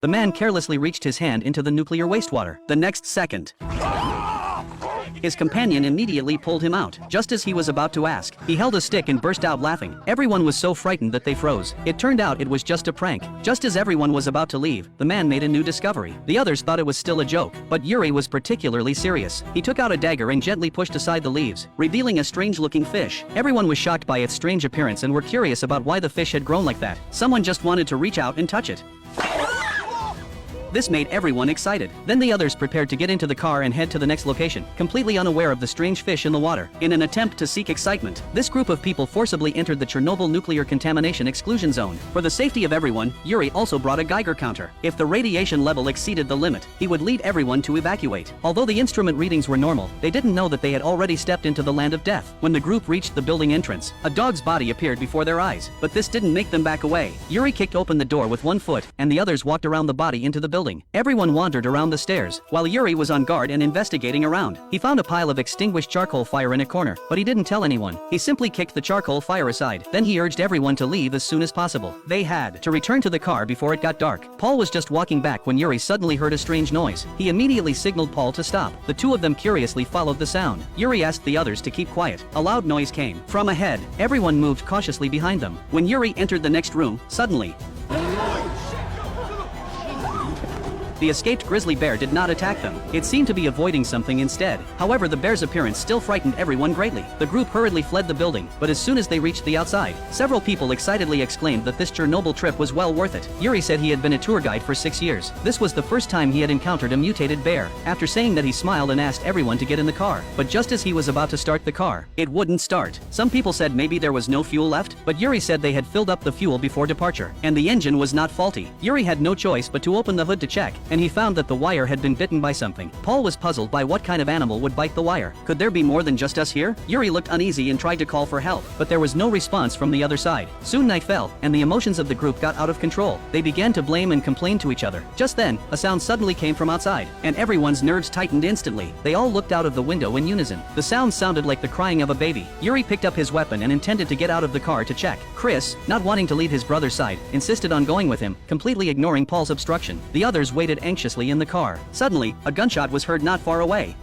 The man carelessly reached his hand into the nuclear wastewater. The next second, his companion immediately pulled him out. Just as he was about to ask, he held a stick and burst out laughing. Everyone was so frightened that they froze. It turned out it was just a prank. Just as everyone was about to leave, the man made a new discovery. The others thought it was still a joke, but Yuri was particularly serious. He took out a dagger and gently pushed aside the leaves, revealing a strange-looking fish. Everyone was shocked by its strange appearance and were curious about why the fish had grown like that. Someone just wanted to reach out and touch it. This made everyone excited. Then the others prepared to get into the car and head to the next location, completely unaware of the strange fish in the water. In an attempt to seek excitement, this group of people forcibly entered the Chernobyl nuclear contamination exclusion zone. For the safety of everyone, Yuri also brought a Geiger counter. If the radiation level exceeded the limit, he would lead everyone to evacuate. Although the instrument readings were normal, they didn't know that they had already stepped into the land of death. When the group reached the building entrance, a dog's body appeared before their eyes, but this didn't make them back away. Yuri kicked open the door with one foot, and the others walked around the body into the building. Everyone wandered around the stairs, while Yuri was on guard and investigating around. He found a pile of extinguished charcoal fire in a corner, but he didn't tell anyone. He simply kicked the charcoal fire aside. Then he urged everyone to leave as soon as possible. They had to return to the car before it got dark. Paul was just walking back when Yuri suddenly heard a strange noise. He immediately signaled Paul to stop. The two of them curiously followed the sound. Yuri asked the others to keep quiet. A loud noise came from ahead. Everyone moved cautiously behind them. When Yuri entered the next room, suddenly, the escaped grizzly bear did not attack them. It seemed to be avoiding something instead. However, the bear's appearance still frightened everyone greatly. The group hurriedly fled the building, but as soon as they reached the outside, several people excitedly exclaimed that this Chernobyl trip was well worth it. Yuri said he had been a tour guide for 6 years. This was the first time he had encountered a mutated bear. After saying that, he smiled and asked everyone to get in the car. But just as he was about to start the car, it wouldn't start. Some people said maybe there was no fuel left, but Yuri said they had filled up the fuel before departure, and the engine was not faulty. Yuri had no choice but to open the hood to check, and he found that the wire had been bitten by something. Paul was puzzled by what kind of animal would bite the wire. Could there be more than just us here? Yuri looked uneasy and tried to call for help, but there was no response from the other side. Soon night fell, and the emotions of the group got out of control. They began to blame and complain to each other. Just then, a sound suddenly came from outside, and everyone's nerves tightened instantly. They all looked out of the window in unison. The sound sounded like the crying of a baby. Yuri picked up his weapon and intended to get out of the car to check. Chris, not wanting to leave his brother's side, insisted on going with him, completely ignoring Paul's obstruction. The others waited anxiously in the car. Suddenly, a gunshot was heard not far away.